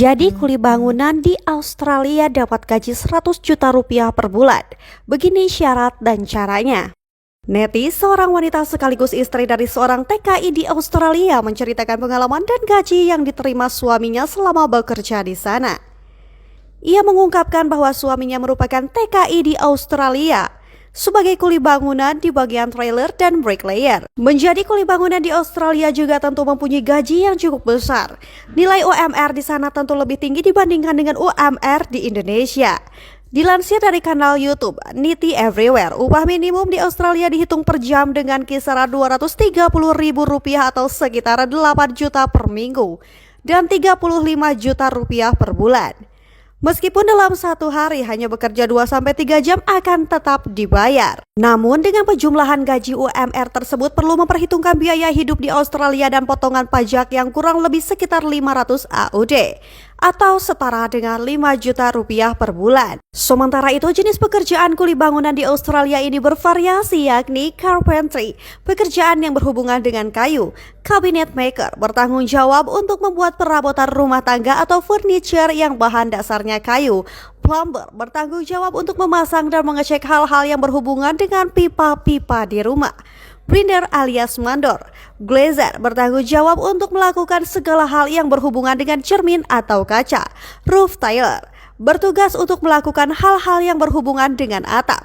Menjadi kuli bangunan di Australia dapat gaji 100 juta rupiah per bulan. Begini syarat dan caranya. Nettie, seorang wanita sekaligus istri dari seorang TKI di Australia, menceritakan pengalaman dan gaji yang diterima suaminya selama bekerja di sana. Ia mengungkapkan bahwa suaminya merupakan TKI di Australia sebagai kuli bangunan di bagian trailer dan bricklayer. Menjadi kuli bangunan di Australia juga tentu mempunyai gaji yang cukup besar. Nilai UMR di sana tentu lebih tinggi dibandingkan dengan UMR di Indonesia. Dilansir dari kanal YouTube Nettie Everywhere, upah minimum di Australia dihitung per jam dengan kisaran Rp230.000 atau sekitar 8 juta per minggu dan Rp35 juta per bulan. Meskipun dalam satu hari hanya bekerja 2-3 jam akan tetap dibayar. Namun dengan penjumlahan gaji UMR tersebut perlu memperhitungkan biaya hidup di Australia dan potongan pajak yang kurang lebih sekitar 500 AUD atau setara dengan 5 juta rupiah per bulan. Sementara itu jenis pekerjaan kuli bangunan di Australia ini bervariasi, yakni carpentry, pekerjaan yang berhubungan dengan kayu, cabinet maker, bertanggung jawab untuk membuat perabotan rumah tangga atau furniture yang bahan dasarnya kayu, plumber, bertanggung jawab untuk memasang dan mengecek hal-hal yang berhubungan dengan pipa-pipa di rumah, Grinder alias mandor, glazer, bertanggung jawab untuk melakukan segala hal yang berhubungan dengan cermin atau kaca, roof tiler, bertugas untuk melakukan hal-hal yang berhubungan dengan atap,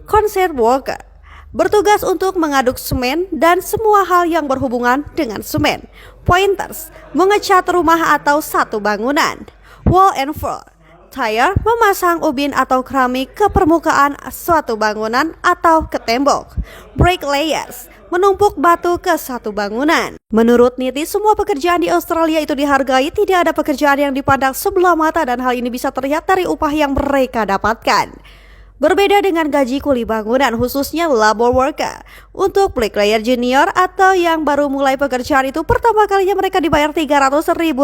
concrete worker, bertugas untuk mengaduk semen dan semua hal yang berhubungan dengan semen, pointers, mengecat rumah atau satu bangunan, wall and floor, tire, memasang ubin atau keramik ke permukaan suatu bangunan atau ke tembok, bricklayers, menumpuk batu ke satu bangunan. Menurut Nettie, semua pekerjaan di Australia itu dihargai, tidak ada pekerjaan yang dipandang sebelah mata dan hal ini bisa terlihat dari upah yang mereka dapatkan. Berbeda dengan gaji kuli bangunan, khususnya labor worker. Untuk bricklayer junior atau yang baru mulai pekerjaan itu, pertama kalinya mereka dibayar Rp300.000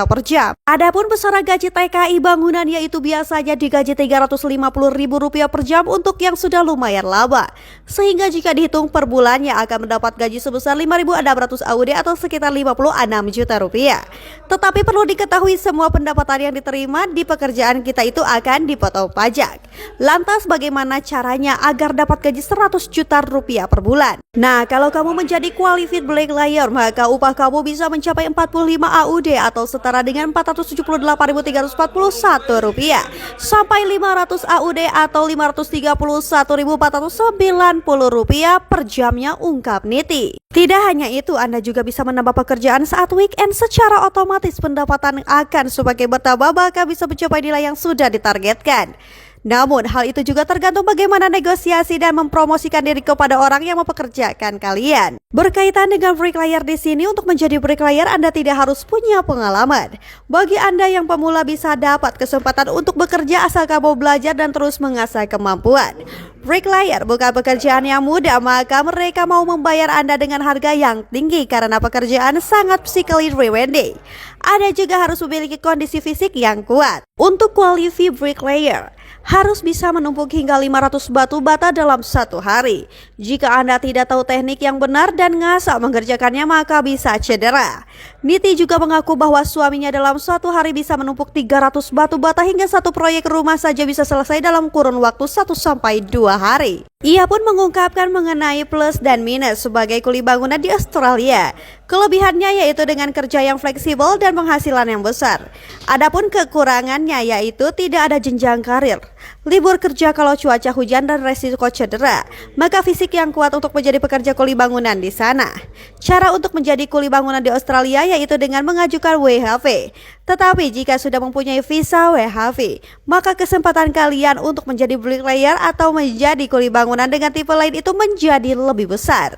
per jam. Adapun besaran gaji TKI bangunan yaitu biasanya digaji Rp350.000 per jam untuk yang sudah lumayan lama. Sehingga jika dihitung per bulannya akan mendapat gaji sebesar 5.600 AUD atau sekitar 56 juta rupiah. Tetapi perlu diketahui semua pendapatan yang diterima di pekerjaan kita itu akan dipotong pajak. Lantas bagaimana caranya agar dapat gaji 100 juta rupiah per bulan? Nah, kalau kamu menjadi qualified bricklayer, maka upah kamu bisa mencapai 45 AUD atau setara dengan Rp478.341 sampai 500 AUD atau Rp531.490 per jamnya, ungkap Nettie. Tidak hanya itu, Anda juga bisa menambah pekerjaan saat weekend. Secara otomatis pendapatan akan semakin bertambah, bahkan bisa mencapai nilai yang sudah ditargetkan. Namun hal itu juga tergantung bagaimana negosiasi dan mempromosikan diri kepada orang yang mempekerjakan kalian. Berkaitan dengan bricklayer di sini, untuk menjadi bricklayer Anda tidak harus punya pengalaman. Bagi Anda yang pemula bisa dapat kesempatan untuk bekerja asal kamu belajar dan terus mengasah kemampuan. Bricklayer bukan pekerjaan yang mudah, maka mereka mau membayar Anda dengan harga yang tinggi karena pekerjaan sangat physically demanding. Anda juga harus memiliki kondisi fisik yang kuat. Untuk qualified bricklayer harus bisa menumpuk hingga 500 batu bata dalam satu hari. Jika Anda tidak tahu teknik yang benar dan ngasal mengerjakannya, maka bisa cedera. Nettie juga mengaku bahwa suaminya dalam suatu hari bisa menumpuk 300 batu bata hingga satu proyek rumah saja bisa selesai dalam kurun waktu 1-2 hari. Ia pun mengungkapkan mengenai plus dan minus sebagai kuli bangunan di Australia. Kelebihannya yaitu dengan kerja yang fleksibel dan penghasilan yang besar. Adapun kekurangannya yaitu tidak ada jenjang karir, libur kerja kalau cuaca hujan dan resiko cedera. Maka fisik yang kuat untuk menjadi pekerja kuli bangunan di sana. Cara untuk menjadi kuli bangunan di Australia yaitu dengan mengajukan WHV. Tetapi jika sudah mempunyai visa WHV, maka kesempatan kalian untuk menjadi bricklayer atau menjadi kuli bangunan dengan tipe lain itu menjadi lebih besar.